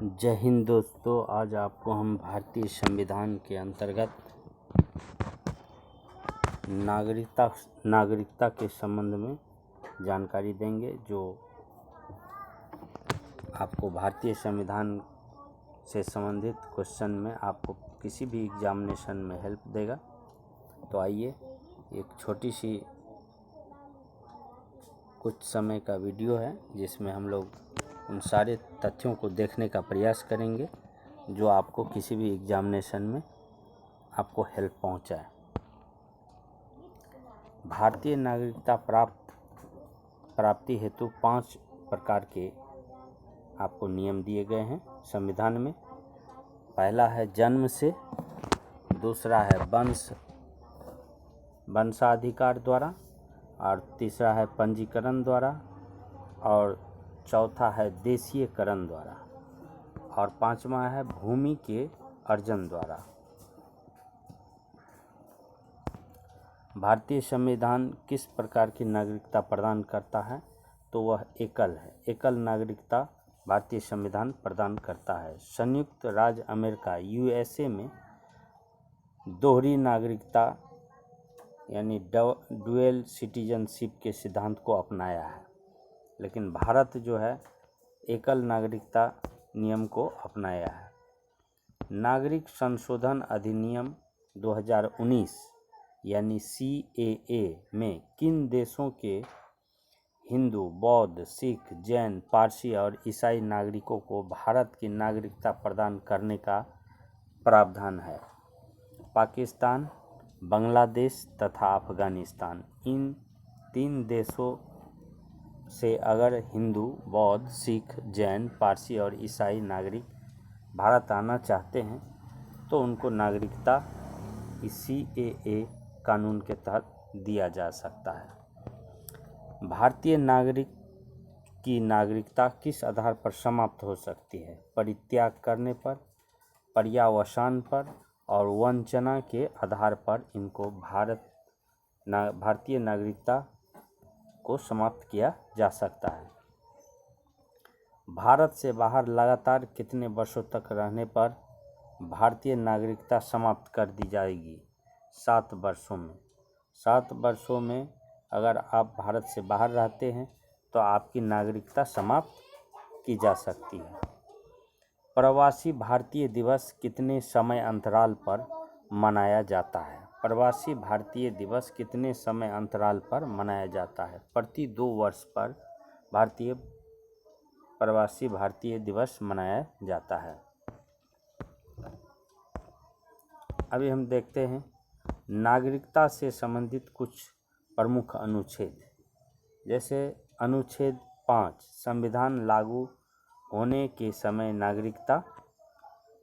जय हिंद दोस्तों। आज आपको हम भारतीय संविधान के अंतर्गत नागरिकता के संबंध में जानकारी देंगे, जो आपको भारतीय संविधान से संबंधित क्वेश्चन में आपको किसी भी एग्जामिनेशन में हेल्प देगा। तो आइए, एक छोटी सी कुछ समय का वीडियो है जिसमें हम लोग उन सारे तथ्यों को देखने का प्रयास करेंगे जो आपको किसी भी एग्जामिनेशन में आपको हेल्प पहुंचाए। भारतीय नागरिकता प्राप्ति हेतु 5 प्रकार के आपको नियम दिए गए हैं संविधान में। पहला है जन्म से, दूसरा है वंशाधिकार द्वारा, और तीसरा है पंजीकरण द्वारा, और चौथा है देशीयकरण द्वारा, और पांचवा है भूमि के अर्जन द्वारा। भारतीय संविधान किस प्रकार की नागरिकता प्रदान करता है? तो वह एकल है। एकल नागरिकता भारतीय संविधान प्रदान करता है। संयुक्त राज्य अमेरिका USA में दोहरी नागरिकता यानी डुअल सिटीजनशिप के सिद्धांत को अपनाया है, लेकिन भारत जो है एकल नागरिकता नियम को अपनाया है। नागरिक संशोधन अधिनियम 2019 यानी CAA में किन देशों के हिंदू, बौद्ध, सिख, जैन, पारसी और ईसाई नागरिकों को भारत की नागरिकता प्रदान करने का प्रावधान है? पाकिस्तान, बांग्लादेश तथा अफगानिस्तान। इन 3 देशों से अगर हिंदू, बौद्ध, सिख, जैन, पारसी और ईसाई नागरिक भारत आना चाहते हैं तो उनको नागरिकता इस CAA कानून के तहत दिया जा सकता है। भारतीय नागरिक की नागरिकता किस आधार पर समाप्त हो सकती है? परित्याग करने पर, पर्यावसान पर और वंचना के आधार पर इनको भारतीय नागरिकता को समाप्त किया जा सकता है। भारत से बाहर लगातार कितने वर्षों तक रहने पर भारतीय नागरिकता समाप्त कर दी जाएगी? 7 वर्षों में। 7 वर्षों में अगर आप भारत से बाहर रहते हैं तो आपकी नागरिकता समाप्त की जा सकती है। प्रवासी भारतीय दिवस कितने समय अंतराल पर मनाया जाता है? प्रवासी भारतीय दिवस कितने समय अंतराल पर मनाया जाता है? प्रति 2 वर्ष पर प्रवासी भारतीय दिवस मनाया जाता है। अभी हम देखते हैं नागरिकता से संबंधित कुछ प्रमुख अनुच्छेद, जैसे अनुच्छेद 5 संविधान लागू होने के समय नागरिकता,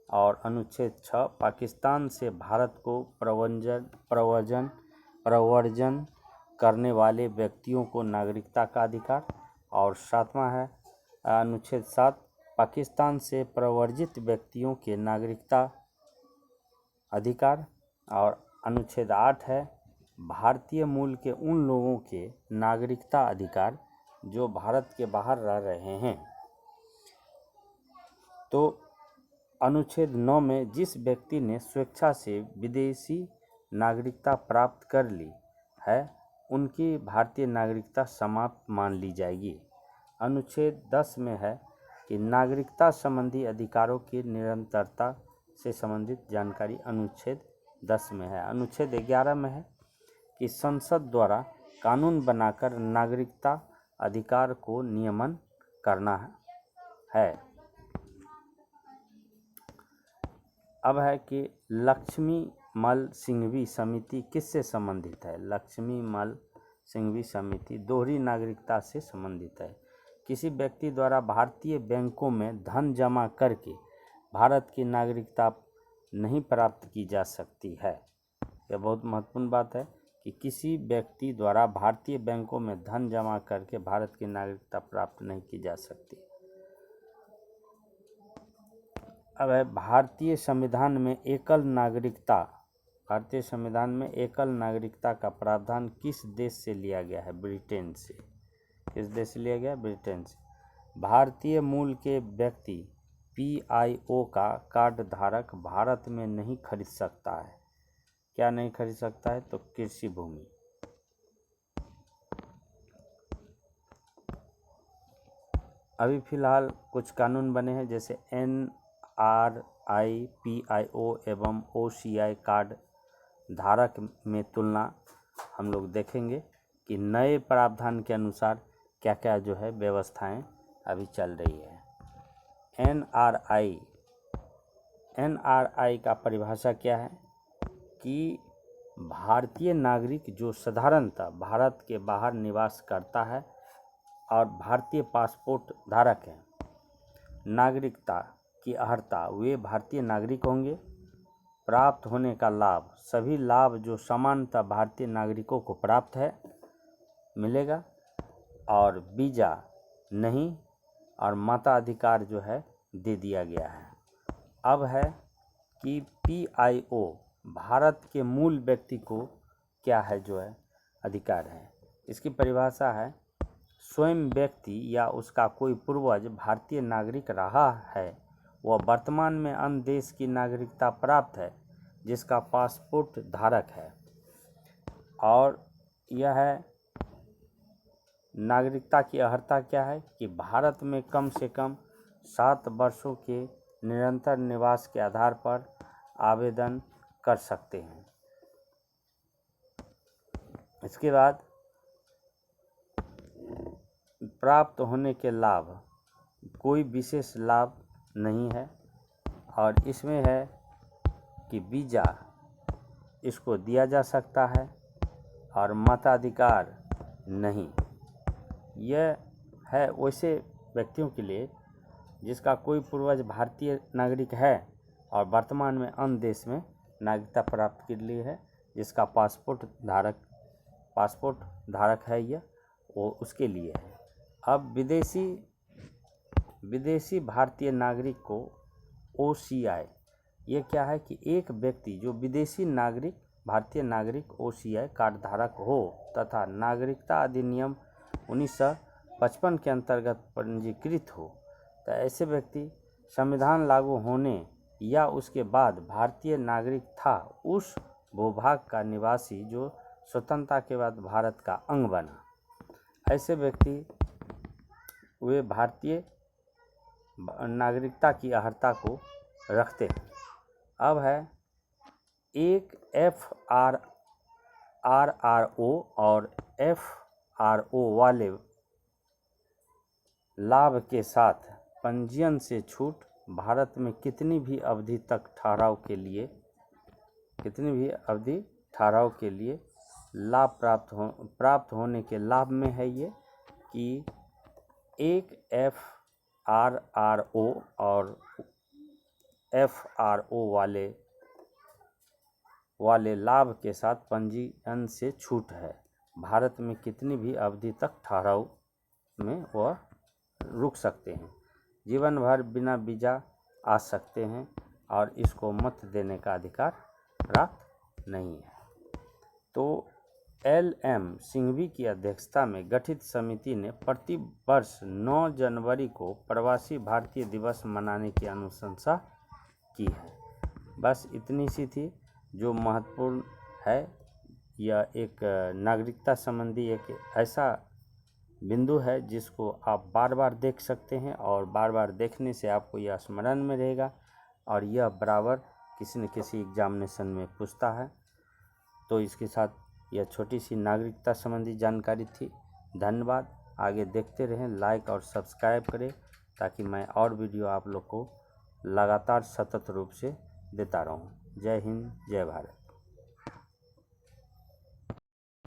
और अनुच्छेद 6 पाकिस्तान से भारत को प्रव्रजन करने वाले व्यक्तियों को नागरिकता का अधिकार, और 7वां है अनुच्छेद 7 पाकिस्तान से प्रव्रजित व्यक्तियों के नागरिकता अधिकार, और अनुच्छेद 8 है भारतीय मूल के उन लोगों के नागरिकता अधिकार जो भारत के बाहर रह रहे हैं। तो अनुच्छेद 9 में जिस व्यक्ति ने स्वेच्छा से विदेशी नागरिकता प्राप्त कर ली है उनकी भारतीय नागरिकता समाप्त मान ली जाएगी। अनुच्छेद 10 में है कि नागरिकता संबंधी अधिकारों की निरंतरता से संबंधित जानकारी अनुच्छेद 10 में है। अनुच्छेद 11 में है कि संसद द्वारा कानून बनाकर नागरिकता अधिकार को नियमन करना है। अब है कि लक्ष्मीमल सिंघवी समिति किससे संबंधित है? लक्ष्मीमल सिंघवी समिति दोहरी नागरिकता से संबंधित है। किसी व्यक्ति द्वारा भारतीय बैंकों में धन जमा करके भारत की नागरिकता नहीं प्राप्त की जा सकती है। यह बहुत महत्वपूर्ण बात है कि किसी व्यक्ति द्वारा भारतीय बैंकों में धन जमा करके भारत की नागरिकता प्राप्त नहीं की जा सकती। अब है भारतीय संविधान में एकल नागरिकता का प्रावधान किस देश से लिया गया है? ब्रिटेन से। किस देश से लिया गया? ब्रिटेन से। भारतीय मूल के व्यक्ति PIO का कार्ड धारक भारत में नहीं खरीद सकता है। क्या नहीं खरीद सकता है? तो कृषि भूमि। अभी फिलहाल कुछ कानून बने हैं, जैसे NRI, PIO एवं OCI कार्ड धारक में तुलना हम लोग देखेंगे कि नए प्रावधान के अनुसार क्या क्या जो है व्यवस्थाएं अभी चल रही है। NRI का परिभाषा क्या है कि भारतीय नागरिक जो साधारणतः भारत के बाहर निवास करता है और भारतीय पासपोर्ट धारक है, नागरिकता की अर्हता वे भारतीय नागरिक होंगे। प्राप्त होने का लाभ, सभी लाभ जो सामान्यतः भारतीय नागरिकों को प्राप्त है मिलेगा, और वीज़ा नहीं, और मताधिकार जो है दे दिया गया है। अब है कि PIO भारत के मूल व्यक्ति को क्या है जो है अधिकार है। इसकी परिभाषा है, स्वयं व्यक्ति या उसका कोई पूर्वज भारतीय नागरिक रहा है, वह वर्तमान में अन्य देश की नागरिकता प्राप्त है जिसका पासपोर्ट धारक है, और यह है नागरिकता की अर्हता क्या है कि भारत में कम से कम 7 वर्षों के निरंतर निवास के आधार पर आवेदन कर सकते हैं। इसके बाद प्राप्त होने के लाभ, कोई विशेष लाभ नहीं है, और इसमें है कि वीज़ा इसको दिया जा सकता है और मताधिकार नहीं। यह है वैसे व्यक्तियों के लिए जिसका कोई पूर्वज भारतीय नागरिक है और वर्तमान में अन्य देश में नागरिकता प्राप्त कर ली है, जिसका पासपोर्ट धारक है यह, वो उसके लिए है। अब विदेशी भारतीय नागरिक को OCI, ये क्या है कि एक व्यक्ति जो विदेशी नागरिक भारतीय नागरिक OCI कार्ड धारक हो तथा नागरिकता अधिनियम 1955 के अंतर्गत पंजीकृत हो, तो ऐसे व्यक्ति संविधान लागू होने या उसके बाद भारतीय नागरिक था उस भूभाग का निवासी जो स्वतंत्रता के बाद भारत का अंग बना, ऐसे व्यक्ति वे भारतीय नागरिकता की अर्हता को रखते हैं। अब है एक FRRO और FRO वाले लाभ के साथ पंजीयन से छूट, भारत में कितनी भी अवधि ठहराव के लिए लाभ प्राप्त होने के लाभ में है ये कि एक FRRO और FRO वाले लाभ के साथ पंजीयन से छूट है, भारत में कितनी भी अवधि तक ठहराव में वह रुक सकते हैं, जीवन भर बिना वीज़ा आ सकते हैं, और इसको मत देने का अधिकार प्राप्त नहीं है। तो LM सिंघवी की अध्यक्षता में गठित समिति ने प्रति वर्ष 9 जनवरी को प्रवासी भारतीय दिवस मनाने की अनुशंसा की है। बस इतनी सी थी जो महत्वपूर्ण है। यह एक नागरिकता संबंधी एक ऐसा बिंदु है जिसको आप बार बार देख सकते हैं, और बार बार देखने से आपको यह स्मरण में रहेगा, और यह बराबर किसी न किसी एग्जामिनेशन में पूछता है। तो इसके साथ यह छोटी सी नागरिकता संबंधी जानकारी थी। धन्यवाद। आगे देखते रहें, लाइक और सब्सक्राइब करें ताकि मैं और वीडियो आप लोग को लगातार सतत रूप से देता रहूं। जय हिंद, जय भारत।